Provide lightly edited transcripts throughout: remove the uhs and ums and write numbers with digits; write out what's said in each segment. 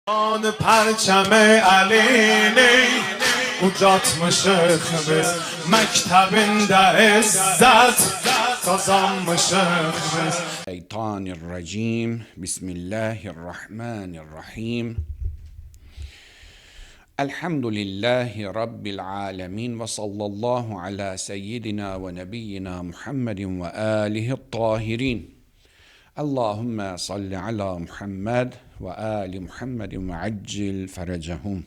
آن پرچم علی ucatmışıq biz məktəbində izzət qazanmışıq biz. Şeytanirracim. Bismillahirrahmanirrahim. Elhamdülillahi Rabbil alemin ve sallallahu ala seyyidina ve nebiyyina Muhammedin ve alihi tahirin. Allahümme salli ala Muhammed ve ali Muhammedin ve accil ferecehum.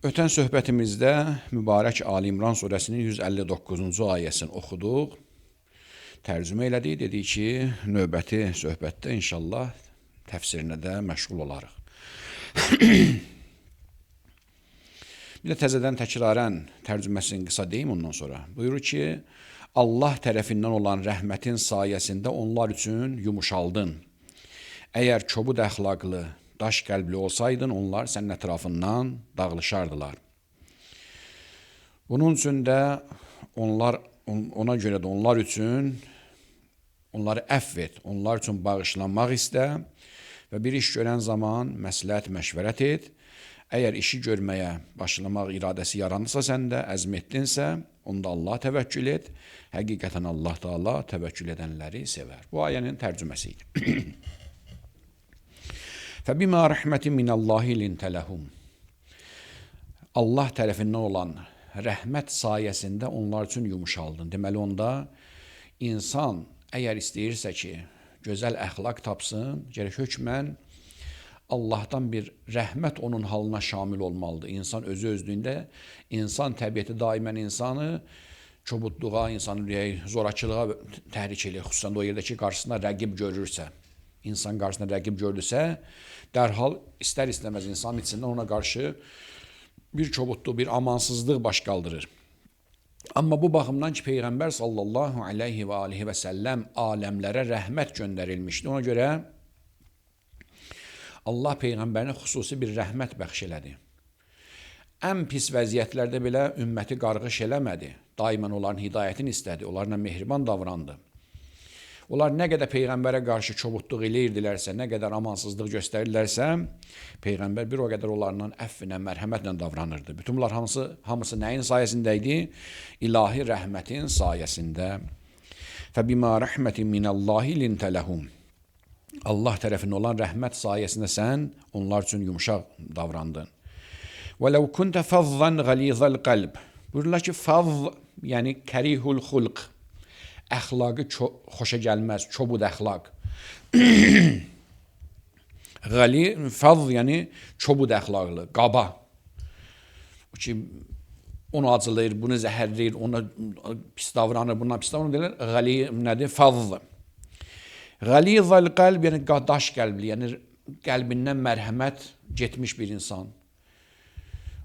Ötən söhbətimizdə mübarək Ali İmran surəsinin 159-cu ayəsini oxuduq. Tərcümə elədik, dedik ki, növbəti söhbətdə inşallah təfsirinə də məşğul olarıq. Bir də təzədən təkrarən tərcüməsini qısa deyim ondan sonra. Buyurur ki, Allah tərəfindən olan rəhmətin sayəsində onlar üçün yumuşaldın. Əgər kobud əxlaqlı, daş qəlbli olsaydın, onlar sənin ətrafından dağılışardılar. Bunun üçün də ona görə də onlar üçün onları əfv et, onlar üçün bağışlanmaq istə və bir iş görən zaman məsləhət məşvərət et. Əgər işi görməyə başlamaq iradəsi yaranırsa səndə, əzm etdinsə, onda Allah təvəkkül et. Həqiqətən Allah Teala təvəkkül edənləri sevər. Bu ayənin tərcüməsi idi. فَبِمَا رَحْمَةٍ مِنَ اللّٰهِ لِنْتَ لَهُمْ Allah tərəfindən olan rəhmət sayəsində onlar üçün yumuşaldın. Deməli onda insan əgər istəyirsə ki, gözəl əxlaq tapsın, gərək hökmən Allahdan bir rəhmət onun halına şamil olmalıdır. İnsan özü-özlüyündə, insan təbiəti daimən insanı çobudluğa, insanı zorakılığa təhrik edir. Xüsusən də o yerdə ki, qarşısında rəqib görürsə. İnsan qarşısında rəqib gördüsə, dərhal istər-istəməz insanın içindən ona qarşı bir çobudluq, bir amansızlıq baş qaldırır. Amma bu baxımdan ki, Peyğəmbər sallallahu aleyhi və alihi və səlləm aləmlərə rəhmət göndərilmişdi. Ona görə Allah Peyğəmbərinə xüsusi bir rəhmət bəxş elədi. Ən pis vəziyyətlərdə belə ümməti qarğış eləmədi. Daimən onların hidayətini istədi, onlarla mehriban davrandı. Onlar nə qədər Peyğəmbərə qarşı çobudluq eləyirdilərsə, nə qədər amansızlıq göstərirlərsə, Peyğəmbər bir o qədər onlarla əfvinə, mərhəmətlə davranırdı. Bütün bunlar hamısı nəyin sayəsində idi? İlahi rəhmətin sayəsində. فَبِمَا رَحْمَةٍ مِنَ اللّٰهِ لِنْتَ لَهُمْ Allah tərəfindən olan rəhmət sayəsində sən onlar üçün yumuşaq davrandın. وَلَوْ كُنْتَ فَضًّا غَلِيظَ الْقَلْبِ Buyururlar ki, faz, yəni kərihul xulq, əxlaqı xoşa gəlməz, çobud əxlaq. Faz, yəni çobud əxlaqlı, qaba. Ki, onu acılayır, bunu zəhərləyir, ona pis davranır, buna pis davranır, deyirlər, qali nədir? Faz. Qalizal qəlb, yəni daş qəlbli, yəni qəlbindən mərhəmət getmiş bir insan.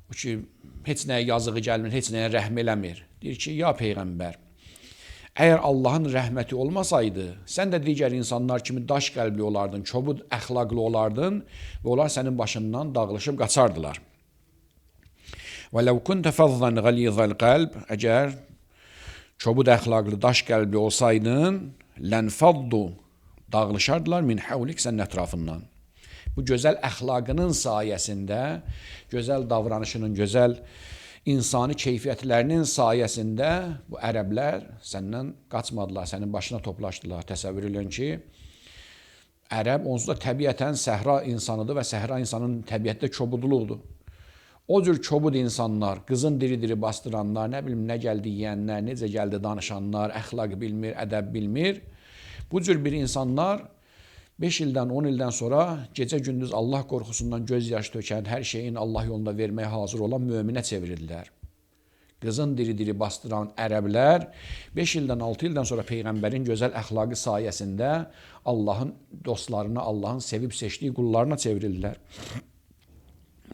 O ki, heç nəyə yazığı gəlmir, heç nəyə rəhm eləmir. Deyir ki, ya Peyğəmbər, əgər Allahın rəhməti olmasaydı, sən də digər insanlar kimi daş qəlbli olardın, çobud əxlaqlı olardın və onlar sənin başından dağılışıb qaçardılar. وَلَوْ كُنْتَ فَضًّا غَلِيظَ الْقَلْبِ Əgər çobud əxlaqlı, daş qəlbli olsaydın, لَنْفَضُّ dağılışardılar min havlik sənin ətrafından. Bu gözəl əxlaqının sayəsində, gözəl davranışının, gözəl insani keyfiyyətlərinin sayəsində bu ərəblər səndən qaçmadılar, sənin başına toplaşdılar. Təsəvvür edin ki, ərəb onsuz da təbiətən səhra insanıdır və səhra insanın təbiətdə çobudluqdur. O cür çobud insanlar, qızın diri-diri bastıranlar, nə bilim, nə gəldi yeyənlər, necə gəldi danışanlar, əxlaq bilmir, ədəb bilmir. Bu cür bir insanlar 5 ildən, 10 ildən sonra gecə-gündüz Allah qorxusundan göz yaş tökən, hər şeyin Allah yolunda verməyə hazır olan möminə çevirirlər. Qızın diri-diri bastıran ərəblər 5 ildən, 6 ildən sonra Peyğəmbərin gözəl əxlaqı sayəsində Allahın dostlarına, Allahın sevib seçdiyi qullarına çevirirlər.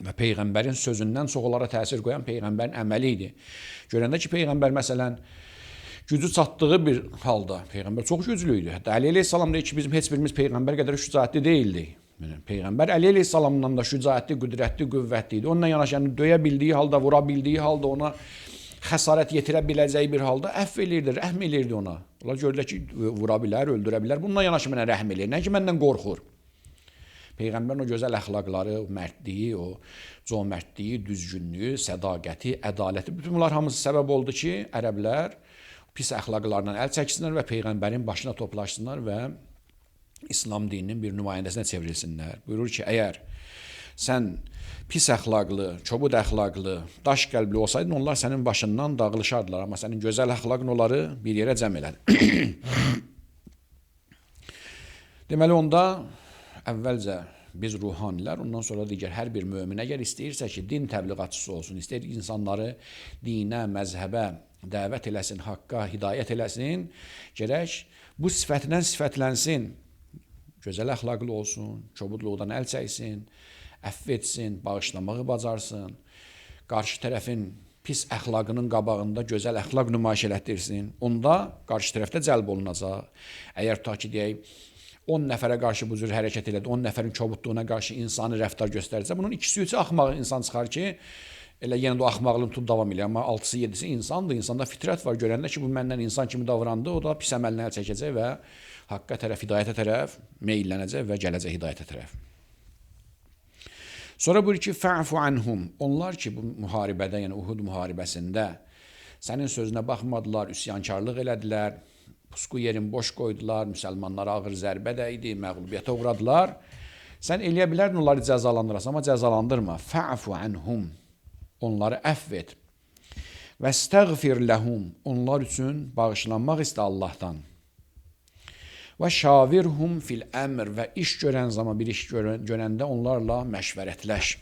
Və Peyğəmbərin sözündən çox onlara təsir qoyan Peyğəmbərin əməli idi. Görəndə ki, Peyğəmbər məsələn, gücü çatdığı bir halda, Peyğəmbər çox güclü idi. Hətta Əli əleyhissalam deyir ki, bizim heç birimiz Peyğəmbər qədər şücaətli deyildik. Peyğəmbər Əli əleyhissalamdan da şücaətli, qüdrətli, qüvvətli idi. Onunla yanaşı, yəni döyə bildiyi halda, vura bildiyi halda, ona xəsarət yetirə biləcəyi bir halda əfv elirdi, rəhm elirdi ona. Onlar gördülər ki, vura bilər, öldürə bilər. Bununla yanaşı mənə rəhm eləyir. Nə ki, məndən qorxur. Peyğəmbərin o gözəl əxlaqları, o mərdliyi, o cömərdliyi, düzgünlüyü, sədaqəti, ədaləti, bütün bunlar hamısı səbəb oldu ki, ərəblər pis əxlaqlardan əl çəksinlər və Peyğəmbərin başına toplaşsınlar və İslam dininin bir nümayəndəsinə çevrilsinlər. Buyurur ki, əgər sən pis əxlaqlı, çobud əxlaqlı, daş qəlbli olsaydın, onlar sənin başından dağılışardılar. Amma sənin gözəl əxlaqın onları bir yerə cəm elədi. Deməli, onda əvvəlcə biz ruhanilər, ondan sonra digər hər bir mömin əgər istəyirsə ki, din təbliğatçısı olsun, istəyir insanları dinə, məzhəbə dəvət eləsin, haqqa hidayət eləsin, gərək bu sifətindən sifətlənsin. Gözəl əxlaqlı olsun, çobudluqdan əl çəksin, əfv etsin, bağışlamağı bacarsın, qarşı tərəfin pis əxlaqının qabağında gözəl əxlaq nümayiş elətdirsin. Onda qarşı tərəfdə cəlb olunacaq. Əgər ta ki, deyək, 10 nəfərə qarşı bu cür hərəkət elədi, 10 nəfərin çobudluğuna qarşı insani rəftar göstərəcək, bunun 2-3-ü axmaq insan çıxar ki, elə yenə də o axmaqlığını tutub davam edir. Amma 6-7-si insandır, insanda fitrət var. Görəndə ki, bu məndən insan kimi davrandı, o da pis əməlinə əl çəkəcək və haqqa tərəf, hidayətə tərəf meyllənəcək və gələcək hidayətə tərəf. Sonra buyur ki, fa'fu anhum. Onlar ki, bu müharibədə, yəni Uhud müharibəsində sənin sözünə baxmadılar, üsyankarlıq elədilər, pusqu yerin boş qoydular, müsəlmanlara ağır zərbə dəydi, məğlubiyyətə uğradılar. Sən eləyə bilərdin onları cəzalandırasın, amma cəzalandırma. Fa'fu anhum. Onları əfv et. Vəstəğfir ləhum. Onlar üçün bağışlanmaq istə Allahdan. Və şavirhum fil əmr. Və iş görən zaman, bir iş görəndə onlarla məşvərətləş.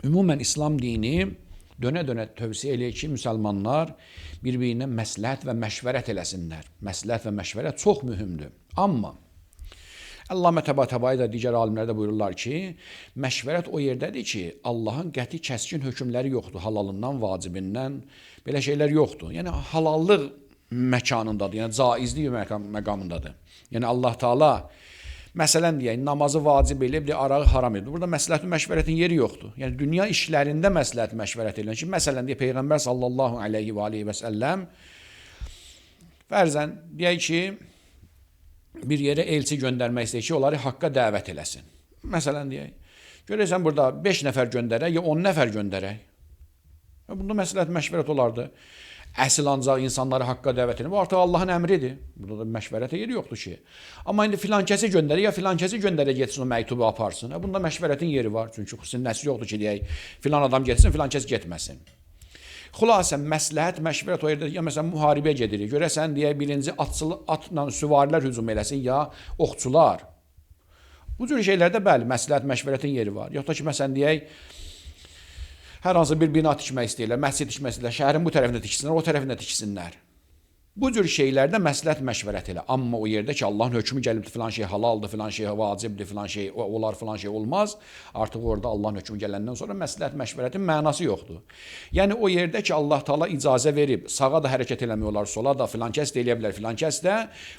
Ümumən İslam dini dönə-dönə tövsiyə eləyir ki, müsəlmanlar bir-birinə məsləhət və məşvərət eləsinlər. Məsləhət və məşvərət çox mühümdür. Amma Allame Təbatabai da digər alimlər də buyururlar ki, məşvərət o yerdədir ki, Allahın qəti kəskin hökmləri yoxdur, halalından, vacibindən, belə şeylər yoxdur. Yəni, halallıq məkanındadır, yəni caizlik məqamındadır. Yəni, Allah Taala, məsələn deyək, namazı vacib eləyib, arağı haram edib. Burada məsləhət və məşvərətin yeri yoxdur. Yəni, dünya işlərində məsləhət məşvərət eləyən ki, məsələn deyək, Peyğəmbər sallallahu aleyhi və səlləm fərzən deyək ki, bir yerə elçi göndərmək istəyir ki, onları haqqa dəvət eləsin. Məsələn deyək, görürsən burada 5 nəfər göndərək, ya 10 nəfər göndərək. Bunda məsləhət məşvərət olardı. Əsl ancaq insanları haqqa dəvət edir. Bu artıq Allahın əmridir. Burada da məşvərətə yeri yoxdur ki. Amma indi filan kəsi göndərək, ya filan kəsi göndərək getsin o məktubu aparsın. Bunda məşvərətin yeri var. Çünki xüsusi nəsi yoxdur ki, deyək, filan adam getsin, filan kəs getməsin. Xülasən, məsləhət, məşvərət o yerdə, ya məsələn, müharibə gedirik. Görəsən, deyək, birinci atla süvarilər hücum eləsin, ya oxçular. Bu cür şeylərdə, bəli, məsləhət, məşvərətin yeri var. Yoxda ki, məsələn, deyək, hər hansı bir bina tikmək istəyirlər, məscid tikmək istəyirlər, şəhərin bu tərəfində tiksinlər, o tərəfində tiksinlər. Bu cür şeylərdə məsləhət məşvərət elə. Amma o yerdə ki, Allahın hökmü gəlibdir, filan şey halaldır, filan şey vacibdir, filan şey olar, filan şey olmaz. Artıq orada Allahın hökmü gələndən sonra məsləhət məşvərətin mənası yoxdur. Yəni o yerdə ki, Allah Taala icazə verib, sağa da hərəkət eləmək olar, sola da filan kəs də eləyə bilər, filan kəs də.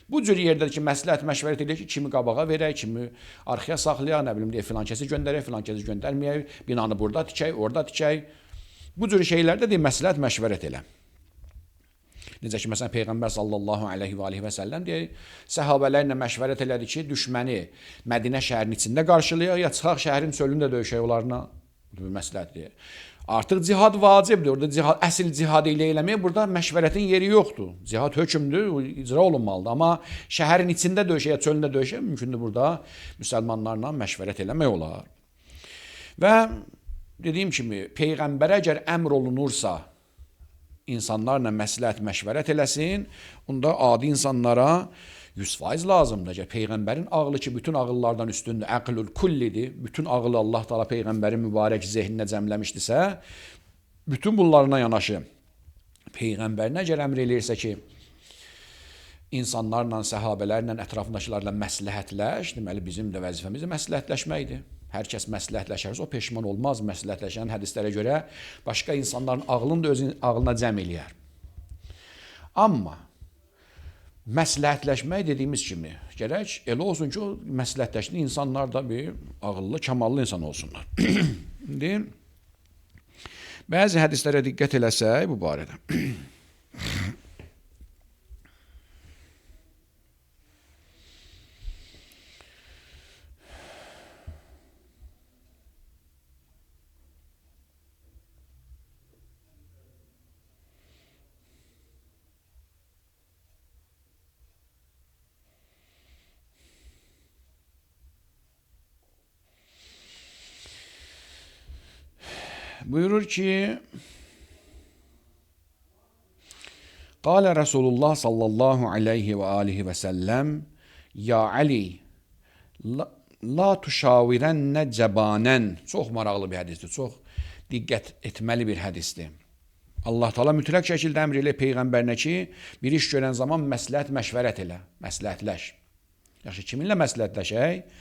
Bu cür yerdədir ki, məsləhət məşvərət eləyir ki, kimi qabağa verək, kimi arxaya saxlayaq, nə bilim deyə filan kəsi göndərək, filan kəsi göndərməyək, binanı burada tikək, orada tikək. Bu cür şeylərdə deyir, məsləhət məşvərət elə. Necə ki, məsələn, Peyğəmbər sallallahu aleyhi və səlləm deyək, səhabələrlə məşvərət elədi ki, düşməni Mədinə şəhərinin içində qarşılayaq, ya çıxaq şəhərin çölündə döyüşək onlarına, məsləhət deyək. Artıq cihad vacibdir, orada əsl cihad eləmək, burada məşvərətin yeri yoxdur. Cihad hökmdür, icra olunmalıdır. Amma şəhərin içində döyüşək, ya çölündə döyüşək, mümkündür burada müsəlmanlarla məşvərət eləmək olar. Və dediyim kimi, Peyğəmbərə əgər əmr olunursa, insanlarla məsləhət məşvərət eləsin, onda adi insanlara 100% lazımdır. Peyğəmbərin ağlı ki, bütün ağıllardan üstündür, əqlül kullidir, bütün ağılı Allah Taala Peyğəmbərin mübarək zehninə cəmləmişdirsə, bütün bunlarına yanaşı Peyğəmbərinə əgər əmr eləyirsə ki, insanlarla, səhabələrlə, ətrafındakılarla məsləhətləş, deməli bizim də vəzifəmiz məsləhətləşməkdir. Hər kəs məsləhətləşərsə, o peşman olmaz. Məsləhətləşən hədislərə görə başqa insanların ağlını da öz ağlına cəm eləyər. Amma məsləhətləşmək dediyimiz kimi gərək elə olsun ki, o məsləhətləşən insanlar da bir ağıllı, kamallı insan olsunlar. İndi bəzi hədislərə diqqət eləsək bu barədə. Buyurur ki, Qala Resulullah sallallahu aleyhi ve alihi ve sellem, Ya Ali, la tuşavirenne cebanen. Çox maraqlı bir hədisdir, çox diqqət etməli bir hədisdir. Allah Teala mütləq şəkildə əmr elə Peyğəmbərinə ki, bir iş görən zaman məsləhət məşvərət elə, məsləhətləş. Yaxşı, kiminlə məsləhətləşək?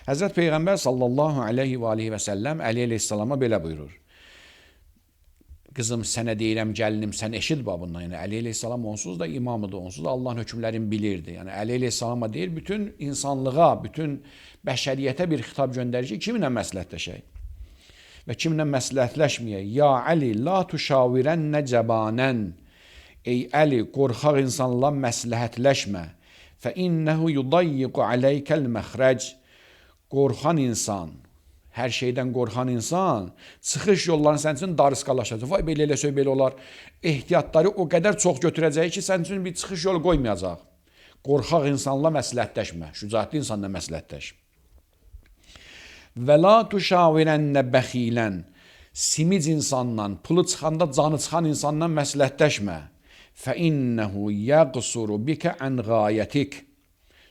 Həzrət Peyğəmbər sallallahu aleyhi və alihi və səlləm Əli əleyhissalama belə buyurur. Qızım, sənə deyirəm, gəlinim, sən eşit babından. Yəni Əli əleyhissalam onsuz da imamıdır, onsuz da Allahın hökmlərini bilirdi. Yəni Əli əleyhissalama deyir, bütün insanlığa, bütün bəşəriyyətə bir xitab göndərir ki, kiminlə məsləhətləşək? Və kiminlə məsləhətləşməyək? Ya Əli, la tuşavirənnə cəbanən. Ey Əli, qorxaq insanla məsləhətləşmə. Fə innəhu yudayyiqu aleykəl məxrəc. Qorxan insan, hər şeydən qorxan insan çıxış yollarını sənin üçün darısqalaşacaq. Vay, belə elə söy, belə olar. Ehtiyatları o qədər çox götürəcək ki, sənin üçün bir çıxış yolu qoymayacaq. Qorxaq insanla məsləhətləşmə, şücaətli insanla məsləhətləş. Və la tuşavirənnə bəxilən. Simic insanla, pulu çıxanda canı çıxan insanla məsləhətləşmə. Fə innəhu yəqsuru bikə ən qayətik.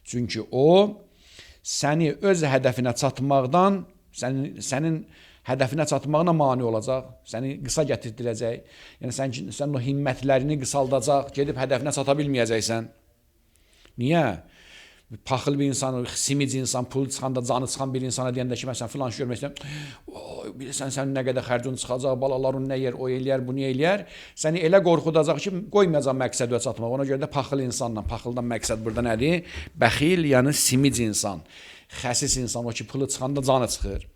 Çünki o, səni öz hədəfinə çatmaqdan, sənin hədəfinə çatmağına mane olacaq, səni qısa gətirdirəcək. Yəni sən o himmətlərini qısaldacaq, gedib hədəfinə çata bilməyəcəksən. Niyə? Paxıl bir insan, simic insan, pul çıxanda canı çıxan bir insana deyəndə ki, məsələn, filan şey görmək istəyirəm, bilirsən, sənin nə qədər xərcun çıxacaq, balaların nə yer, o eləyər, bunu eləyər, səni elə qorxudacaq ki, qoymayacaq məqsədə çatmaq. Ona görə də paxıl insanla, paxıldan məqsəd burada nədir? Bəxil, yəni simic insan, xəsis insan, o ki, pulu çıxanda canı çıxır.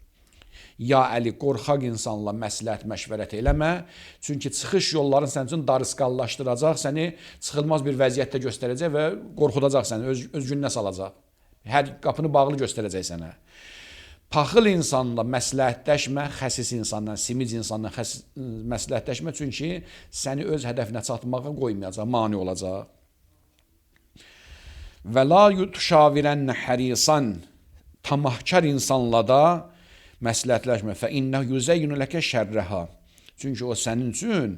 Ya Əli, qorxaq insanla məsləhət məşvərət eləmə, çünki çıxış yollarını sənin üçün darısqallaşdıracaq, səni çıxılmaz bir vəziyyətdə göstərəcək və qorxudacaq səni, öz gününə salacaq. Hər qapını bağlı göstərəcək sənə. Paxıl insanla məsləhətləşmə, xəsis insanla, simic insanla məsləhətləşmə, çünki səni öz hədəfinə çatmağa qoymayacaq, mane olacaq. Və la yutşavirənnə hərisan, tamahkar insanla da məsləhətləşmə. Fə innə yüzəyyinu ləkə şərrəha. Çünki o sənin üçün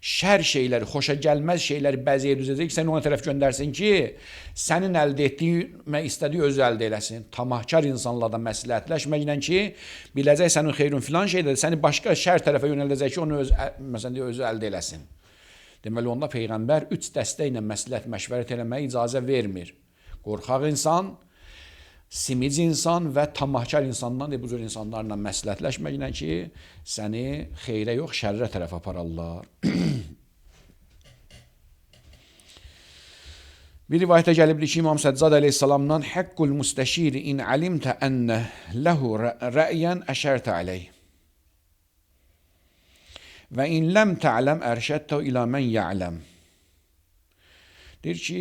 şər şeyləri, xoşa gəlməz şeyləri bəziyə düzəcək ki, səni ona tərəf göndərsin ki, sənin əldə etdiyi və istədiyi özü əldə eləsin. Tamahkar insanla da məsləhətləşməklə ki, biləcək sənin xeyrun filan şeydir, səni başqa şər tərəfə yönəldəcək ki, onu özü əldə eləsin. Deməli, onda Peyğəmbər 3 dəstə ilə məsləhət məşvərət eləməyə icazə vermir. Qorxaq insan, simic insan və tamahkar insandan bu cür insanlarla məsləhətləşməklə ki, səni xeyrə yox, şərrə tərəf apararlar. Bir rivayətə gəlibdir ki, İmam Səccad əleyhissalamdan Həqqul müstəşiri in alimtə ənə ləhu rə'yən əşərtə aleyh və in ləm tə'ləm ərşədtə ilə mən ya'ləm. Deyir ki,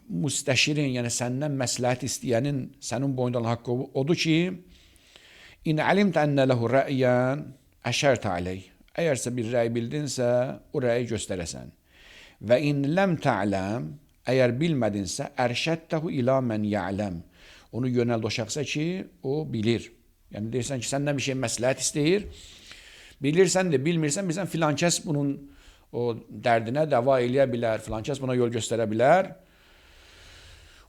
müstəşirin, yəni səndən məsləhət istəyənin sənin boyunda olan haqqı odur ki, in alimtə ənə ləhu rə'yən əşərtə aleyh. Əgərsə bir rəy bildinsə, o rəyi göstərəsən. Və in ləm tə'ləm, əgər bilmədinsə, ərşədtəhu ilə mən ya'ləm. Onu yönəld o şəxsə ki, o bilir. Yəni deyirsən ki, səndən bir şey məsləhət istəyir, bilirsən də, bilmirsən, bilirsən, filan kəs bunun o dərdinə dəva eləyə bilər, filan kəs buna yol göstərə bilər.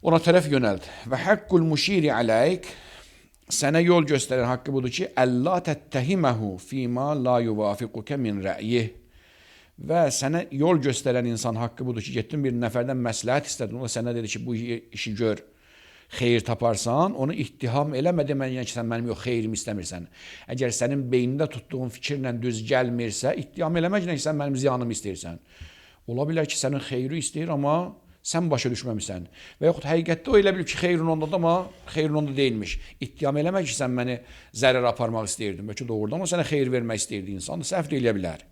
Ona tərəf yönəld. Və haqqul müşiri aleyk, sənə yol göstərən haqqı budur ki, əllə təttəhiməhu fīmə la yuvafiqukə min rəyih. Və sənə yol göstərən insan haqqı budur ki, getdin bir nəfərdən məsləhət istədin, o sənə dedi ki, bu işi gör, xeyir taparsan, onu ittiham eləmə deməliyən ki, sən mənim yox, xeyrimi istəmirsən. Əgər sənin beynində tutduğun fikirlə düz gəlmirsə, ittiham eləməklə ki, sən mənim ziyanımı istəyirsən. Ola bilər ki, sənin xeyri istəyir, amma sən başa düşməmişsən. Və yaxud həqiqətdə o elə bilir ki, xeyrun ondadır, amma xeyrun onda deyilmiş. İttiham eləmək ki, sən məni zərər aparmaq istəyirdin. Bəlkə doğrudan ama sənə xeyir vermək istəyirdi. İnsan da səhv də eləyə bilər.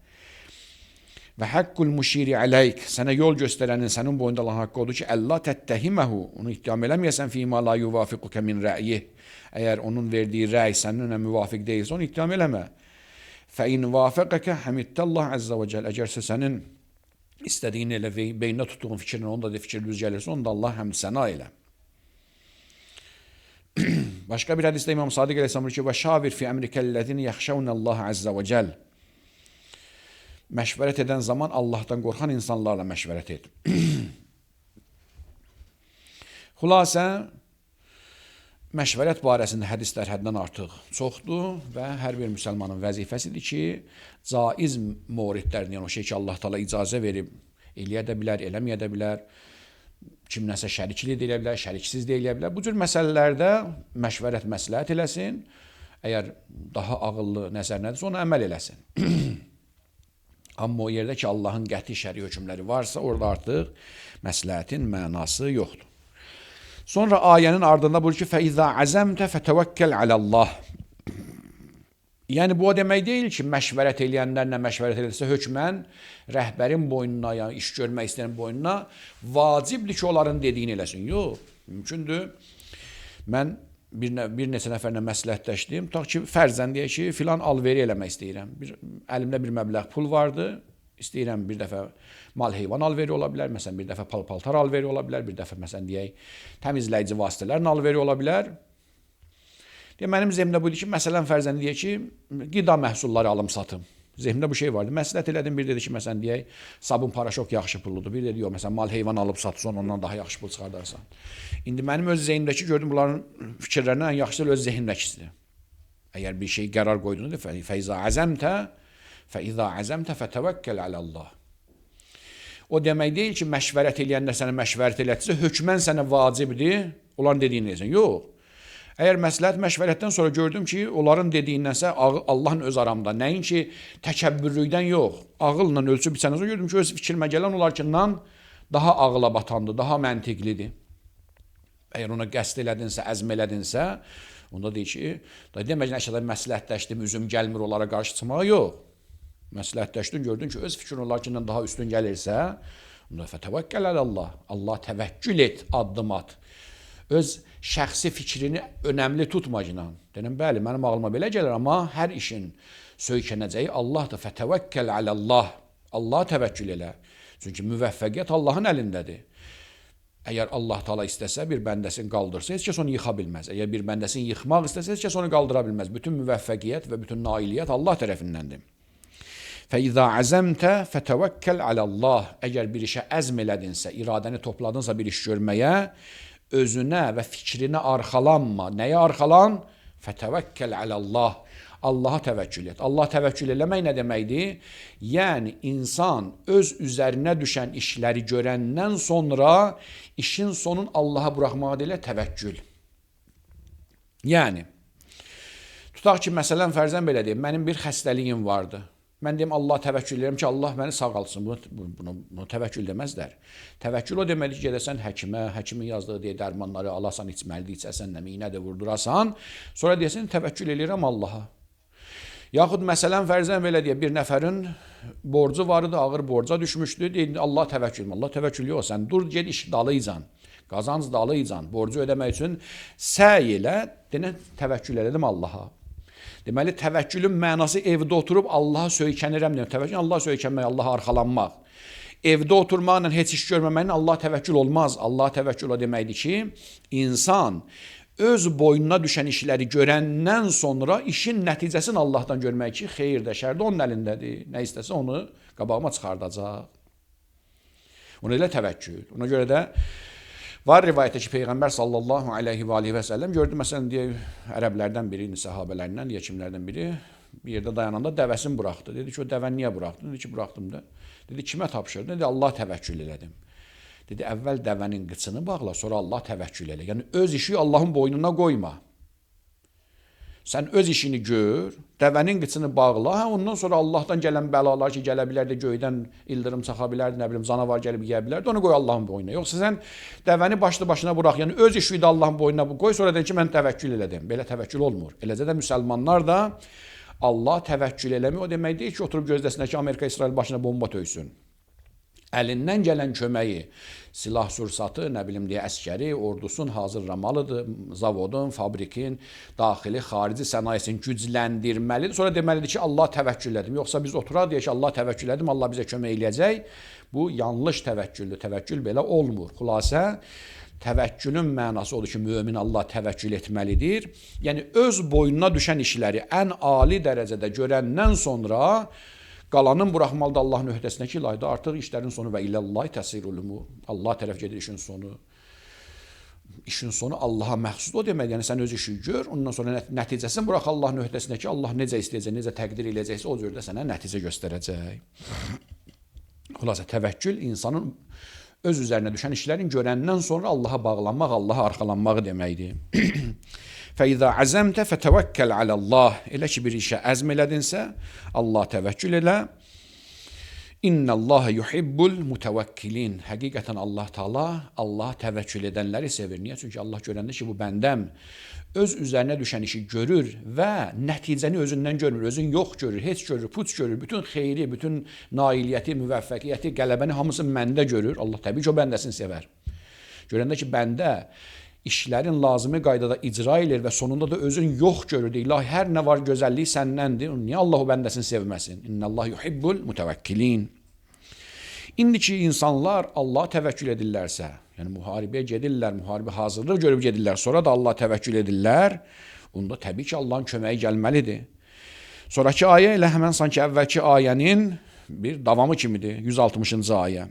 Və haqqul müşiri aleyk, sənə yol göstərənin sənin boyunda olan haqqı odur ki, əllə təttəhiməhu, onu ittiham eləməyəsən fīmə la yuvafiqukə min rəyih. Əgər onun verdiyi rəy səninlə müvafiq deyilsə, onu ittiham eləmə. Fə in vafəqəkə həmiddəllah əzzə və cəl. Əgərsə sənin İstədiyin elə beynində tutduğun fikirlə onda da fikir düz gəlirsə, onda Allah həmd səna elə. Başqa bir hədisdə İmam Sadiq əleyhissalam buyurur ki, və şavir fi əmrikəllezine yaxşavnəllaha əzzə və cəl. məşvərət edən zaman Allahdan qorxan insanlarla məşvərət et. Xülasə, məşvərət barəsində hədislər həddən artıq çoxdur və hər bir müsəlmanın vəzifəsidir ki, caiz mövridlərdən, yəni o şey ki, Allah Taala icazə verib, eləyə də bilər, eləməyə də bilər, kimləsə şəriklik də eləyə bilər, şəriksiz də eləyə bilər. Bu cür məsələlərdə məşvərət məsləhət eləsin, əgər daha ağıllı nəzər nədirsə, ona əməl eləsin. Amma o yerdə ki, Allahın qəti şəri hökmləri varsa, orada artıq məsləhətin mənası yoxdur. Sonra ayənin ardında buyurur ki, فَإِذَا عَزَمْتَ فَتَوَكَّلْ عَلَى اللّٰهِ. Yəni, bu o demək deyil ki, məşvərət eləyənlərlə məşvərət edilsə, hökmən rəhbərin boynuna, yəni iş görmək istəyən boynuna vacibdir ki, onların dediyini eləsin. Yox, mümkündür. Mən bir neçə nəfərlə məsləhətləşdim. Tutaq ki, fərzən deyək ki, filan alveri eləmək istəyirəm. Əlimdə bir məbləğ pul vardı. İstəyirəm bir dəfə mal-heyvan alveri ola bilər, məsələn, bir dəfə pal-paltar alveri ola bilər, bir dəfə, məsələn, deyək, təmizləyici vasitələrin alveri ola bilər. Mənim zehmdə buydu ki, məsələn, fərzən deyək ki, qida məhsulları alım-satım. Zehmdə bu şey vardı. Məsləhət elədim, bir dedi ki, məsələn, deyək, sabun, paraşok yaxşı pulludur. Bir dedi, yox, məsələn, mal-heyvan alıb satsan, ondan daha yaxşı pul çıxardarsan. İndi mənim öz zehmdəki gördüm, bunların fikirlərindən ən yaxşıdır, öz zehmdəkisidir. Əgər bir şey qərar qoyduğunu, fəizə əzəmtə, فَإِذَا عَزَمْتَ فَتَوَكَّلْ عَلَى اللّٰهِ. O demək deyil ki, məşvərət eləyənlər sənə məşvərət elətdirsə, hökmən sənə vacibdir, onların dediyini eləyəsən. Yox. Əgər məsləhət məşvərətdən sonra gördüm ki, onların dediyindənsə Allahın öz aramda, nəinki təkəbbürlükdən yox, ağılla ölçüb biçəndən sonra gördüm ki, öz fikrimə gələn onlarkindən daha ağıla batandır, daha məntiqlidir. Əgər ona qəsd elədinsə, əzm elədinsə, onda deyir ki, demək nəşədə məsləhətləşdim, üzüm gəlmir onlara qarşı çıxmağa, yox. Məsləhətləşdin, gördün ki, öz fikrin onlarkindən daha üstün gəlirsə, onda fətəvəkkəl ələllah, Allah təvəkkül et, addım at. Öz şəxsi fikrini önəmli tutmacına. Deyəm, bəli, mənim ağlıma belə gəlir, amma hər işin söykənəcəyi Allahdır, fətəvəkkəl ələllah, Allah təvəkkül elə. Çünki müvəffəqiyyət Allahın əlindədir. Əgər Allah Taala istəsə, bir bəndəsini qaldırsa, heç kəs onu yıxa bilməz. Əgər bir bəndəsini yıxmaq istəsə, heç kəs onu qaldıra bilməz. Bütün müvəffəqiyyət və bütün nailiyyət Allah tərəfindəndir. فَإِذَا عَزَمْتَ فَتَوَكَّلْ عَلَى اللّٰهِ. Əgər bir işə əzm elədinsə, iradəni topladınsa bir iş görməyə, özünə və fikrinə arxalanma. Nəyə arxalan? فَتَوَكَّلْ عَلَى اللّٰهِ. Allaha təvəkkül et. Allah təvəkkül eləmək nə deməkdir? Yəni, insan öz üzərinə düşən işləri görəndən sonra işin sonun Allaha buraxmağı deyilə təvəkkül. Yəni, tutaq ki, məsələn, fərzən belə deyim, mənim bir xəstəliyim vardı. Mən deyim, Allah təvəkkül edirəm ki, Allah məni sağalsın. Bunu təvəkkül deməzlər. Təvəkkül o deməli ki, gedəsən həkimə, həkimin yazdığı deyə dərmanları alasan, içməlidir, içəsən, iynə də vurdurasan, sonra deyəsən, təvəkkül edirəm Allaha. Yaxud məsələn, fərzən belə deyə, bir nəfərin borcu vardı, ağır borca düşmüşdü, deyil, Allah təvəkkül, Allah təvəkkül yox, sən dur, ged iş dalıcan, qazanc dalıcan, borcu ödəmək üçün səy elə, deyən, təvəkkül elədim Allaha. Deməli, təvəkkülün mənası evdə oturub Allaha söykənirəm deyəm. Təvəkkül, Allaha söykənmək, Allaha arxalanmaq. Evdə oturmaqla heç iş görməməklə Allah təvəkkül olmaz. Allah təvəkkül o deməkdir ki, insan öz boynuna düşən işləri görəndən sonra işin nəticəsini Allahdan görmək ki, xeyir də, şər də onun əlindədir. Nə istəsə onu qabağıma çıxardacaq. Ona elə təvəkkül. Ona görə də var rivayətdə ki, Peyğəmbər sallallahu aleyhi və aleyhi və səlləm gördü, məsələn, deyək, ərəblərdən biri, səhabələrindən, deyək, kimlərdən biri bir yerdə dayananda dəvəsini buraxdı. Dedi ki, o dəvəni niyə buraxdın? Dedi ki, buraxdım da. Dedi, kimə tapşırdın? Dedi, Allah təvəkkül elədim. Dedi, əvvəl dəvənin qıçını bağla, sonra Allah təvəkkül elə. Yəni, öz işi Allahın boynuna qoyma. Sən öz işini gör, dəvənin qıçını bağla, ondan sonra Allahdan gələn bəlalar ki, gələ bilər də göydən ildırım çaxa bilərdi, nə bilim, canavar gəlib yiyə bilərdi, onu qoy Allahın boynuna. Yoxsa sən dəvəni başlı başına burax, yəni öz işi də Allahın boynuna qoy, sonra deyək ki, mən təvəkkül elədim. Belə təvəkkül olmur. Eləcə də müsəlmanlar da Allah təvəkkül eləmək o demək deyil ki, oturub gözləsinə ki, Amerika İsrail başına bomba töysün. Əlindən gələn köməyi, silah sursatı, nə bilim deyə əskəri, ordusun hazırlamalıdır, zavodun, fabrikin, daxili, xarici sənayesini gücləndirməlidir. Sonra deməlidir ki, Allah təvəkkül edim. Yoxsa biz oturaq deyək ki, Allah təvəkkül edim, Allah bizə kömək eləyəcək. Bu yanlış təvəkküldür. Təvəkkül belə olmur. Xülasə, təvəkkülün mənası odur ki, mömin Allah təvəkkül etməlidir. Yəni, öz boynuna düşən işləri ən ali dərəcədə görəndən sonra Qalanın buraxmalıdır Allahın öhdəsinə ki, ilayda artıq işlərin sonu və iləllahi təsirul umur. Allah tərəf gedir işin sonu. İşin sonu Allaha məxsusdur. O demək, yəni sən öz işi gör, ondan sonra nəticəsini burax Allahın öhdəsinə ki, Allah necə istəyəcək, necə təqdir eləyəcəksə, o cürdə sənə nəticə göstərəcək. Xülasə, təvəkkül insanın öz üzərinə düşən işlərin görəndən sonra Allaha bağlanmaq, Allaha arxalanmaq deməkdir. فَإِذَا عَزَمْتَ فَتَوَكَّلْ عَلَى اللّٰهِ Elə ki bir işə əzm elədinsə, Allah təvəkkül elə. İnna Allah yuhibbul mutawakkilin. Həqiqətən Allah Taala Allah təvəkkül edənləri sevir. Niyə? Çünki Allah görəndə ki, bu bəndəm öz üzərinə düşən işi görür və nəticəni özündən görmür. Özün yox görür, heç görür, puç görür. Bütün xeyri, bütün nailiyyəti, müvəffəqiyyəti, qələbəni hamısını məndə görür. Allah təbii ki, o bəndəsini sevər. Görəndə ki, bəndə işlərin lazımi qaydada icra edir və sonunda da özün yox görür. İlahi, hər nə var gözəllik səndəndir. Niyə Allah o bəndəsini sevməsin? İnnəllah yuhibbul mutavakkilin. İndiki insanlar Allah təvəkkül edirlərsə, yəni müharibəyə gedirlər, müharibə hazırlıq görüb gedirlər, sonra da Allah təvəkkül edirlər, onda təbii ki, Allahın köməyi gəlməlidir. Sonraki ayə elə həmən sanki əvvəlki ayənin bir davamı kimidir, 160-cı ayə.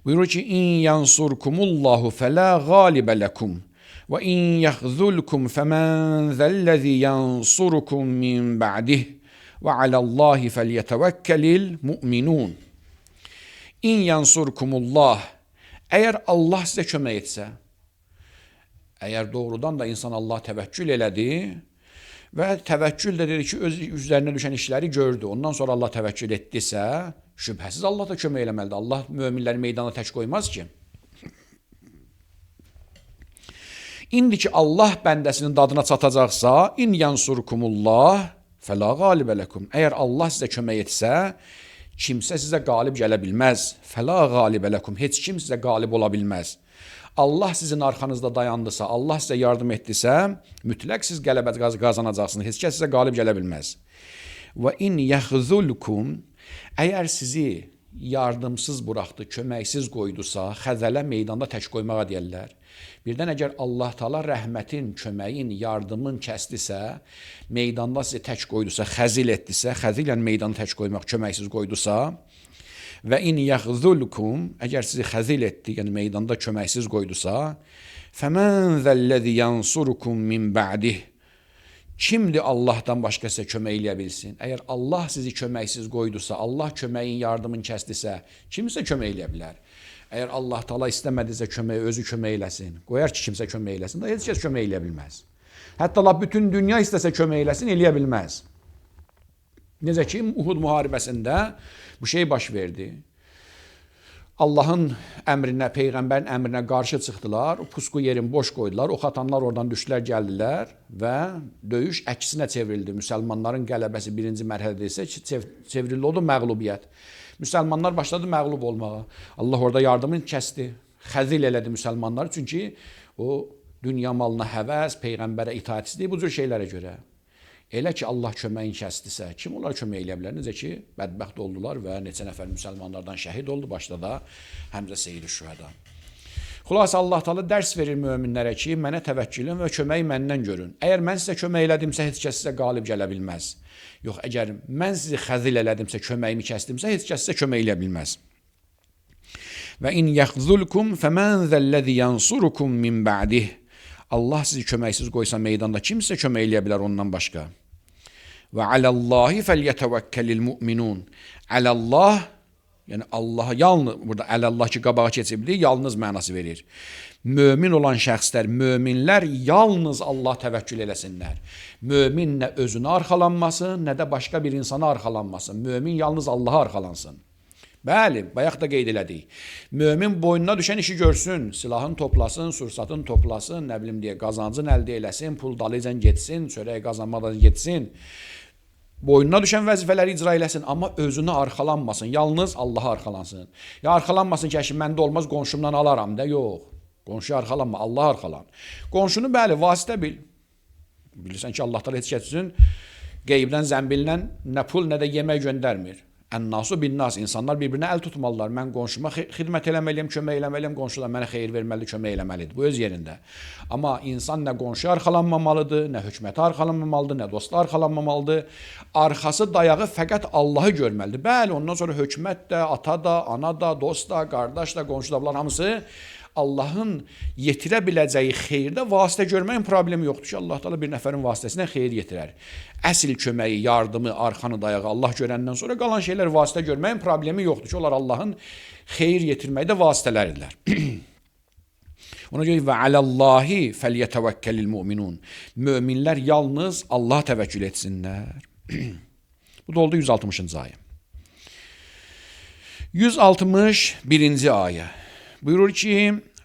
Buyurur ki, İn yansurkumullahu fələ qalibə ləkum və in yəxzulkum fəmən zəlləzi yansurukum min ba'dih və aləllahi fəlyətəvəkkəlil mu'minun. İn yansurkumullah, əgər Allah sizə kömək etsə, əgər doğrudan da insan Allah təvəkkül elədi və təvəkkül də dedi ki, öz üzərinə düşən işləri gördü, ondan sonra Allah təvəkkül etdisə, şübhəsiz Allah da kömək eləməlidir. Allah möminləri meydana tək qoymaz ki. İndi ki Allah bəndəsinin dadına çatacaqsa, in yansurkumullah fəla qalibə ləkum. Əgər Allah sizə kömək etsə, kimsə sizə qalib gələ bilməz. Fəla qalibə ləkum. Heç kim sizə qalib ola bilməz. Allah sizin arxanızda dayandısa, Allah sizə yardım etdisə, mütləq siz qələbə qazanacaqsınız. Heç kəs sizə qalib gələ bilməz. Və in yəxzulkum, əgər sizi yardımsız buraxdı, köməksiz qoydusa, xəzələ meydanda tək qoymağa deyərlər. Birdən əgər Allah Taala rəhmətin, köməyin, yardımın kəsdisə, meydanda sizi tək qoydusa, xəzil etdisə, xəzil yəni meydanı tək qoymaq, köməksiz qoydusa, və in yəxzulkum, əgər sizi xəzil etdi, yəni meydanda köməksiz qoydusa, fəmən zəlləzi yansurukum min ba'dih. Kimdir Allahdan başqa sizə kömək eləyə bilsin? Əgər Allah sizi köməksiz qoydusa, Allah köməyin, yardımın kəsdisə, kim sizə kömək eləyə bilər? Əgər Allah Taala istəmədisə kömək, özü kömək eləsin, qoyar ki, kimsə kömək eləsin, da heç kəs kömək eləyə bilməz. Hətta Allah bütün dünya istəsə kömək eləsin, eləyə bilməz. Necə ki, Uhud müharibəsində bu şey baş verdi. Allahın əmrinə, Peyğəmbərin əmrinə qarşı çıxdılar, o pusqu yerin boş qoydular, ox atanlar oradan düşdülər, gəldilər və döyüş əksinə çevrildi. Müsəlmanların qələbəsi birinci mərhələdə isə çevrildi, o da məğlubiyyət. Müsəlmanlar başladı məğlub olmağa. Allah orada yardımını kəsdi, xəzil elədi müsəlmanları, çünki o dünya malına həvəs, Peyğəmbərə itaatsizlik bu cür şeylərə görə. Elə ki, Allah köməyin kəsdisə, kim onlara kömək eləyə bilər? Necə ki, bədbəxt oldular və neçə nəfər müsəlmanlardan şəhid oldu, başda da Həmzə Seyid-i Şühəda. Xülasə, Allah Taala dərs verir möminlərə ki, mənə təvəkkülün və köməyi məndən görün. Əgər mən sizə kömək elədimsə, heç kəs sizə qalib gələ bilməz. Yox, əgər mən sizi xəzil elədimsə, köməyimi kəsdimsə, heç kəs sizə kömək eləyə bilməz. Və in yəxzulkum fəmən zəlləzi yansurukum min ba'dih. Allah sizi köməksiz qoysa meydanda, kim sizə kömək eləyə bilər ondan başqa? Və aləllahi fəlyətəvəkkəlil mu'minun. Ələllah, yəni Allah, yalnız, burada ələllah ki, qabağa keçibdir, yalnız mənası verir. Mömin olan şəxslər, möminlər yalnız Allah təvəkkül eləsinlər. Mömin nə özünə arxalanmasın, nə də başqa bir insana arxalanmasın. Mömin yalnız Allaha arxalansın. Bəli, bayaq da qeyd elədik. Mömin boynuna düşən işi görsün, silahını toplasın, sursatını toplasın, nə bilim deyə, qazancını əldə eləsin, pul dalıcan getsin, çörək qazanmadan getsin. Boynuna düşən vəzifələri icra eləsin, amma özünə arxalanmasın, yalnız Allaha arxalansın. Ya arxalanmasın ki, əşi, məndə olmaz, qonşumdan alaram da, yox. Qonşuya arxalanma, Allaha arxalan. Qonşunu bəli, vasitə bil. Bilirsən ki, Allah da heç kəs üçün qeybdən, zəmbildən nə pul, nə də yemək göndərmir. Ən-nasu bin-nas. İnsanlar bir-birinə əl tutmalılar. Mən qonşuma xidmət eləməliyəm, kömək eləməliyəm, qonşu da mənə xeyir verməlidir, kömək eləməlidir. Bu öz yerində. Amma insan nə qonşuya arxalanmamalıdır, nə hökumətə arxalanmamalıdır, nə dosta arxalanmamalıdır. Arxası, dayağı fəqət Allahı görməlidir. Bəli, ondan sonra hökumət də, ata da, ana da, dost da, qardaş da, qonşu da, bunlar hamısı Allahın yetirə biləcəyi xeyirdə vasitə görməyin problemi yoxdur ki, Allah Teala bir nəfərin vasitəsindən xeyir yetirər. Əsl köməyi, yardımı, arxanı, dayağı Allah görəndən sonra qalan şeylər vasitə görməyin problemi yoxdur ki, onlar Allahın xeyir yetirməkdə vasitələridirlər. Ona görə və aləllahi fəlyətəvəkkəlil müminun. Möminlər yalnız Allah təvəkkül etsinlər. Bu da oldu 160-cı ayə. 161-ci ayə. Buyurur ki: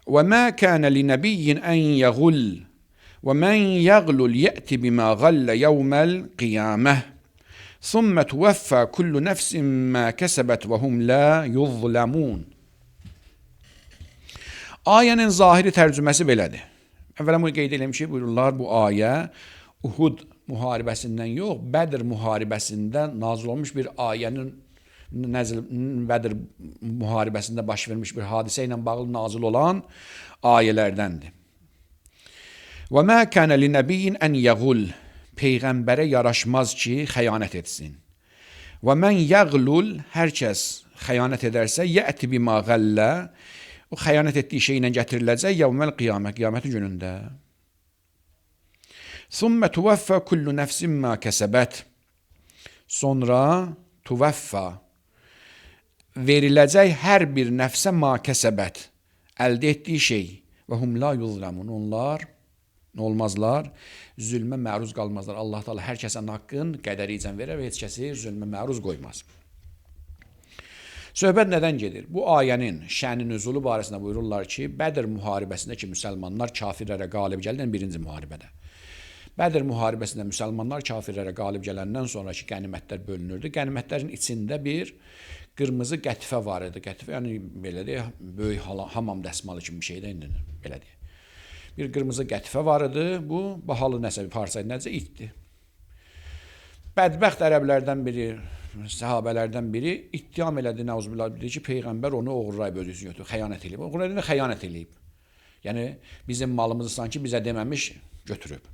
"Və mə kana linebiyyin en yagul ve men yaglul ya'ti bima galla yevmel kıyameh. Thumma tuwaffa kullu nefsin ma kesebet ve hum la yuzlamun." Ayənin zahiri tərcüməsi belədir. Əvvələn bunu qeyd edim ki, buyururlar bu ayə Uhud müharibəsindən yox, Bədr müharibəsində nazil olmuş bir ayənin Bədr müharibəsində baş vermiş bir hadisə ilə bağlı nazil olan ayələrdəndir. Və mə kənə linəbiyyin ən yəğul. Peyğəmbərə yaraşmaz ki, xəyanət etsin. Və mən yəğlul, hər kəs xəyanət edərsə, yəti bimə qəllə, o xəyanət etdiyi şeylə gətiriləcək yevməl qiyamət, qiyamətin günündə. Thumma tuvəffə kullu nəfsin mə kəsəbət. Sonra tuvəffə, veriləcək hər bir nəfsə ma kəsəbət, əldə etdiyi şey və hum la yuzlamun, onlar nə olmazlar, zülmə məruz qalmazlar. Allah Teala hər kəsin haqqın qədəricən verər və heç kəsi zülmə məruz qoymaz. Söhbət nədən gedir? Bu ayənin şənin nüzulu barəsində buyururlar ki, Bədr müharibəsində ki, müsəlmanlar kafirlərə qalib gəldən birinci müharibədə. Bədr müharibəsində müsəlmanlar kafirlərə qalib gələndən sonraki qənimətlər bölünürdü. Qənimətlərin içində bir qırmızı qətifə var idi. Qətifə, yəni belə deyək, böyük hamam dəsmalı kimi bir şeydə indi belə deyək. Bir qırmızı qətifə var idi. Bu bahalı nəsə bir parça idi, necə itdi. Bədbəxt ərəblərdən biri, səhabələrdən biri ittiham elədi, nəuzubillah, dedi ki, Peyğəmbər onu oğurlayıb özünü götürüb, xəyanət eləyib. Oğurlayıb, xəyanət eləyib. Yəni bizim malımızı sanki bizə deməmiş götürüb.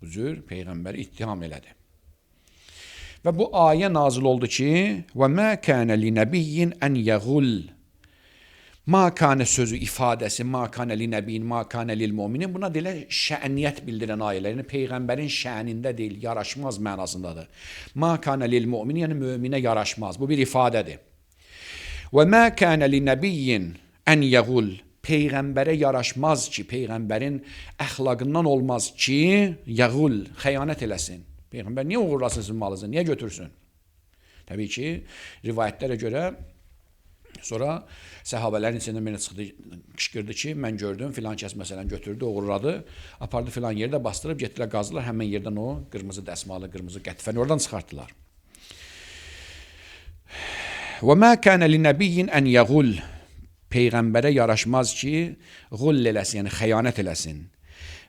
Bu cür Peyğəmbər ittiham elədi. Və bu ayə nazil oldu ki, və mə kənə linəbiyyin ən yəğul. Ma kənə sözü ifadəsi, ma kənə linəbiyyin, ma kənə lilmuminin, buna deyilə şəniyyət bildirən ayələr. Yəni Peyğəmbərin şənində deyil, yaraşmaz mənasındadır. Ma kənə lilmuminin, yəni möminə yaraşmaz. Bu bir ifadədir. Və mə kənə linəbiyyin ən yəğul. Peyğəmbərə yaraşmaz ki, Peyğəmbərin əxlaqından olmaz ki, yəğul, xəyanət eləsin. Peyğəmbər niyə uğurlasın sizin malınızı, niyə götürsün? Təbii ki, rivayətlərə görə sonra səhabələrin içindən mənə çıxdı, qışqırdı ki, mən gördüm, filan kəs məsələn götürdü, uğurladı, apardı filan yerdə bastırıb, getdilər qazdılar, həmən yerdən o qırmızı dəsmalı, qırmızı qətifəni oradan çıxartdılar. Və mə kənə linəbiyyin ən yəğul. Peyğəmbərə yaraşmaz ki,ğull eləsin, yəni xəyanət eləsin.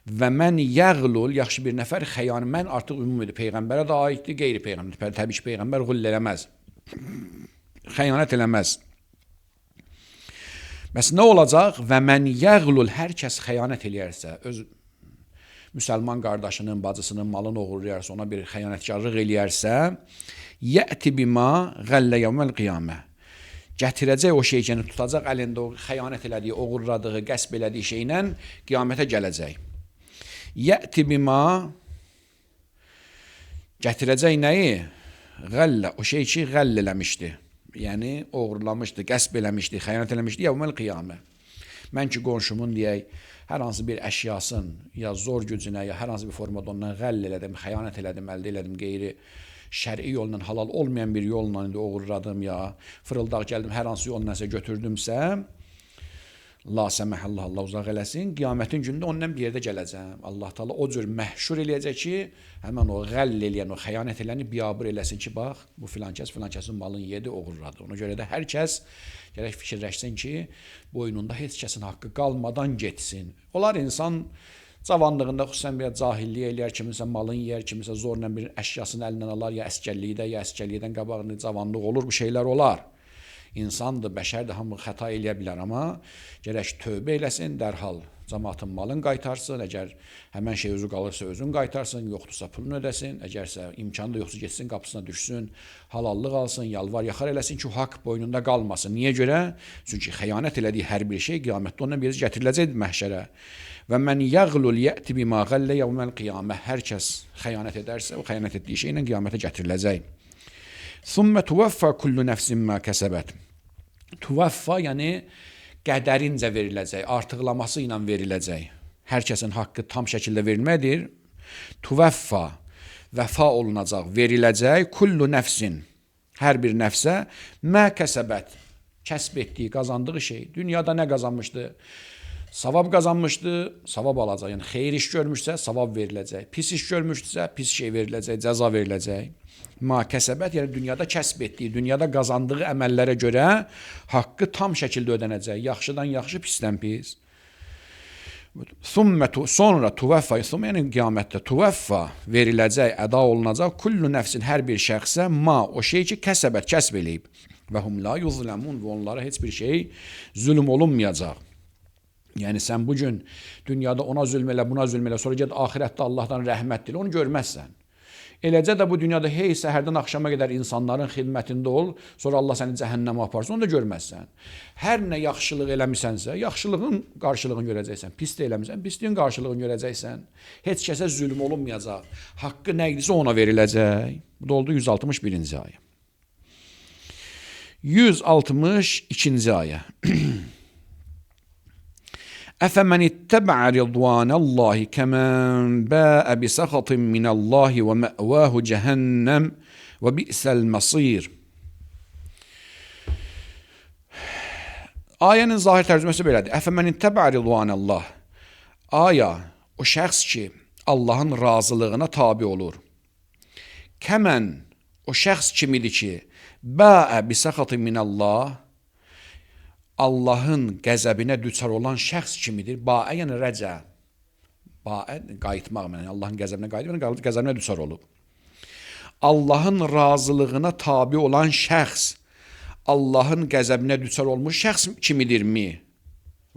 Və mən yəğlul, yaxşı bir nəfər xəyanət, mən artıq ümumidir, Peyğəmbərə də aiddir, qeyri-Peyğəmbər. Təbii ki, Peyğəmbərğull eləməz, xəyanət eləməz. Bəs nə olacaq? Və mən yəğlul, hər kəs xəyanət eləyərsə, öz müsəlman qardaşının, bacısının malını oğurlayarsa, ona bir xəyanətkarlıq eləyərsə, yəti bima qəllə yevməl qiyamə. Gətirəcək o şeycəni, tutacaq əlində o xəyanət elədiyi, oğurladığı, qəsb elədiyi şeylə qiyamətə gələcək. Yəti bima, gətirəcək nəyi? Qəllə, o şey ki, qəll eləmişdi. Yəni, oğurlamışdı, qəsb eləmişdi, xəyanət eləmişdi, yevməl qiyamə. Mən ki, qonşumun deyək, hər hansı bir əşyasın, ya zor gücünə, ya hər hansı bir formada ondan qəll elədim, xəyanət elədim, əldə elədim, qeyri şəri yolla, halal olmayan bir yolla indi oğurladım ya, fırıldaq gəldim, hər hansı yolla nəsə götürdümsə, la səməhəllah, Allah uzaq eləsin, qiyamətin günündə ondan bir yerdə gələcəm. Allah Teala o cür məhşur eləyəcək ki, həmən o qəll eləyən, o xəyanət eləyəni biabır eləsin ki, bax, bu filan kəsin malını yedi, oğurladı. Ona görə də hər kəs gərək fikirləşsin ki, boynunda heç kəsin haqqı qalmadan getsin. Onlar insan Cavanlığında xüsusən bir cahillik eləyər, kiminsə malın yeyər, kiminsə zorla bir əşyasını əlindən alar, ya əskərlikdən qabağını cavanlıq olur, bu şeylər olar. İnsandır, bəşərdir, hamı xəta eləyə bilər, amma gərək tövbə eləsin, dərhal cəmaatın malını qaytarsın, əgər həmən şey özü qalırsa özün qaytarsın, yoxdursa pulunu ödəsin, əgərsə imkanı da yoxsa getsin qapısına düşsün, halallıq alsın, yalvar yaxar eləsin ki, o haqq boynunda qalmasın. Niyə görə? Çünki xəyanət elədiyi hər bir şey qiyamətdə ondan bir gətiriləcəkdir məhşərə. Və mən yəğlul yəti bimə qəllə yevməl qiyamə. Hər kəs xəyanət edərsə, o xəyanət etdiyi şeylə qiyamətə gətiriləcək. Thumma tuwaffa kullu nefsin ma kəsəbət. Tuvaffa, yəni qədərincə veriləcək, artıqlaması ilə veriləcək. Hər kəsin haqqı tam şəkildə verilmədir. Tuvaffa, vəfa olunacaq, veriləcək. Kullu nefsin, hər bir nəfsə mə kəsəbət, kəsb etdiyi, qazandığı şey. Dünyada nə qazanmışdı? Savab qazanmışdı, savab alacaq. Yəni xeyir iş görmüşsə, savab veriləcək. Pis iş görmüşdüsə, pis şey veriləcək, cəza veriləcək. Ma kəsəbət, yəni dünyada kəsb etdiyi, dünyada qazandığı əməllərə görə haqqı tam şəkildə ödənəcək. Yaxşıdan yaxşı, pisdən pis. Sonra tuvəffa, yəni qiyamətdə tuvəffa veriləcək, əda olunacaq. Kullu nəfsin, hər bir şəxsə ma, o şey ki, kəsəbət, kəsb eləyib. Və hum la yuzləmun, və onlara heç bir şey zülm olunmayacaq. Yəni sən bugün dünyada ona zülm elə, buna zülm elə, sonra get axirətdə Allahdan rəhmət dil, onu görməzsən. Eləcə də bu dünyada hey səhərdən axşama qədər insanların xidmətində ol, sonra Allah səni cəhənnəmə aparsın, onu da görməzsən. Hər nə yaxşılıq eləmisənsə, yaxşılığın qarşılığını görəcəksən. Pis də eləmisən, pisliyin qarşılığını görəcəksən. Heç kəsə zülm olunmayacaq. Haqqı nə idisə ona veriləcək. Bu da oldu 161-ci ayə. 162-ci ayə. أفمن اتبع رضوان الله كمن باء بسخط من الله ومأواه جهنم وبئس المصير. Ayənin zahir tərcüməsi belədir. Əfəmən ittəbə ridvanəllah. Aya, o şəxs ki, Allahın razılığına tabi olur. Kəmən, o şəxs kimidir ki, bəə bisəxatı minəllah, Allahın qəzəbinə düçar olan şəxs kimidir? Baə, yəni rəcə. Baə, qayıtmaq, yəni Allahın qəzəbinə qayıtmaq, qəzəbinə düçar olub. Allahın razılığına tabi olan şəxs, Allahın qəzəbinə düçar olmuş şəxs kimidirmi?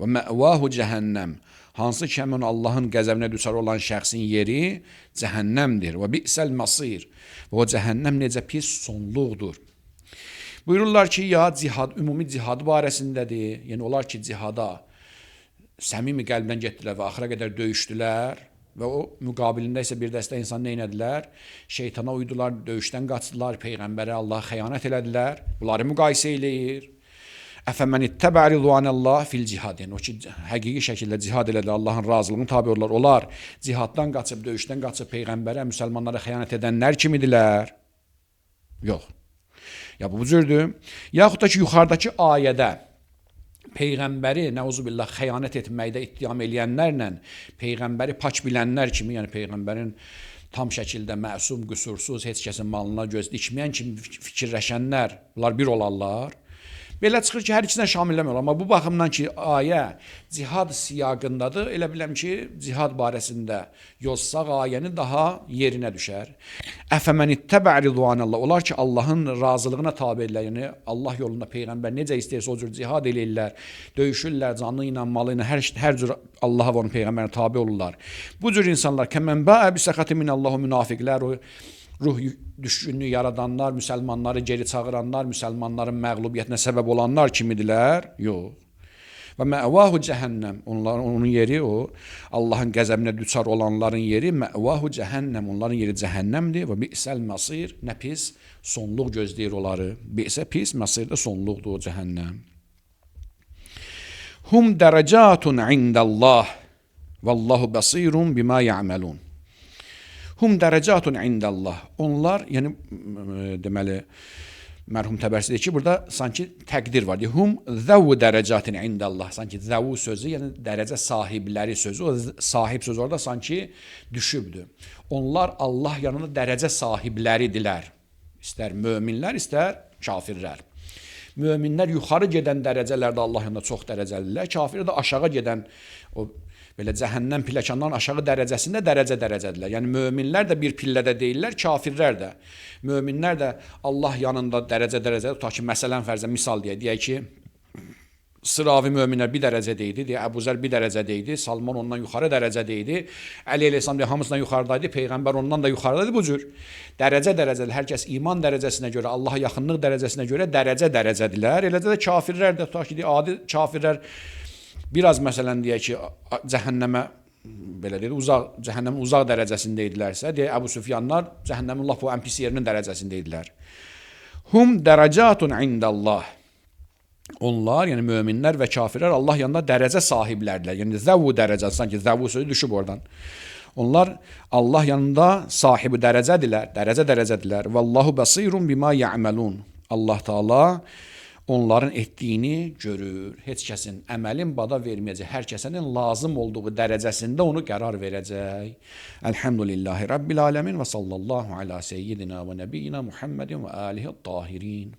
Və məvahu cəhənnəm. Hansı ki, həmin Allahın qəzəbinə düçar olan şəxsin yeri cəhənnəmdir. Və bi'səl masir. Və o cəhənnəm necə pis sonluqdur. Buyururlar ki, ya cihad, ümumi cihad barəsindədir. Yəni, onlar ki, cihada səmimi qəlbdən getdilər və axıra qədər döyüşdülər və o müqabilində isə bir dəstə insan nə etdilər? Şeytana uydular, döyüşdən qaçdılar, Peyğəmbərə Allah xəyanət elədilər. Bunları müqayisə eləyir. Əfəmən ittəbə ridvanəllah fil cihad. Yəni, o ki, həqiqi şəkildə cihad elədilər, Allahın razılığını tabi olurlar. Onlar cihaddan qaçıb, döyüşdən qaçıb Peyğəmbərə, müsəlmanlara xəyanət edənlər kimidirlər? Yox. Ya bu cürdür. Yaxud da ki, yuxarıdakı ayədə Peyğəmbəri, nəuzubillah, xəyanət etməkdə ittiham eləyənlərlə Peyğəmbəri paç bilənlər kimi, yəni Peyğəmbərin tam şəkildə məsum, qüsursuz, heç kəsin malına göz dikməyən kimi fikirləşənlər, bunlar bir olarlar. Belə çıxır ki, hər ikisinə şamilləmək. Amma bu baxımdan ki, ayə cihad siyaqındadır, elə biləm ki, cihad barəsində yozsaq ayəni daha yerinə düşər. Əfəmən ittəbə ridvanəllah. Onlar ki, Allahın razılığına tabi edirlər. Yəni, Allah yolunda Peyğəmbər necə istəyirsə o cür cihad eləyirlər, döyüşürlər, canlı ilə, malı ilə, hər cür Allaha və onun Peyğəmbərinə tabi olurlar. Bu cür insanlar, kəmən bəə bisəxəti minəllahu münafiqlər, o ruh düşkünlüyü yaradanlar, müsəlmanları geri çağıranlar, müsəlmanların məğlubiyyətinə səbəb olanlar kimidirlər? Yox. Və məvahu cəhənnəm, onun yeri o, Allahın qəzəbinə düçar olanların yeri məvahu cəhənnəm, onların yeri cəhənnəmdir və bi'səl masir, nə pis sonluq gözləyir onları. Bi'sə pis, masir də sonluqdur o cəhənnəm. Hum dərəcatun indəllah vallahu basirun bima ya'malun. Hum dərəcatun indəllah. Onlar, yəni deməli, mərhum Təbərsi deyir ki, burada sanki təqdir var. Hum zəvu dərəcatin indəllah. Sanki zəvu sözü, yəni dərəcə sahibləri sözü. O sahib sözü orada sanki düşübdür. Onlar Allah yanında dərəcə sahibləridirlər. İstər möminlər, istər kafirlər. Möminlər yuxarı gedən dərəcələrdə Allah yanında çox dərəcəlidirlər. Kafirlər də aşağı gedən o belə cəhənnəm pilləkənlərin aşağı dərəcəsində dərəcədirlər. Yəni möminlər də bir pillədə deyirlər, kafirlər də. Möminlər də Allah yanında dərəcə tutaq ki, məsələn fərzən misal deyək ki, sıravi möminlər bir dərəcədə idi, Əbu Zər bir dərəcədə idi, Salman ondan yuxarı dərəcədə idi, Əli əleyhissalam hamısından yuxarıdaydı, Peyğəmbər ondan da yuxarıdaydı bu cür. Dərəcəli, hər kəs iman dərəcəsinə görə, Allaha yaxınlıq dərəcəsinə görə dərəcədirlər. Eləcə də kafirlər də tutaq ki, adi kafirlər biraz məsələn deyək ki, cəhənnəmə belə deyək, cəhənnəmin uzaq dərəcəsində idilərsə, deyək Əbu Süfyanlar cəhənnəmin lap o ən pis yerinin dərəcəsində idilər. Hum dərəcatun indəllah. Onlar, yəni möminlər və kafirlər Allah yanında dərəcə sahiblərdirlər. Yəni zəvvu dərəcə, sanki zəvvu sözü düşüb oradan. Onlar Allah yanında sahibi dərəcədirlər. Vallahu basirun bima ya'malun. Allah Taala onların etdiyini görür. Heç kəsin əməlin bada verməyəcək. Hər kəsənin lazım olduğu dərəcəsində onu qərar verəcək. Elhamdülillahi Rabbil alemin və sallallahu ala seyyidina və nəbiyyina Muhammedin və alihi tahirin.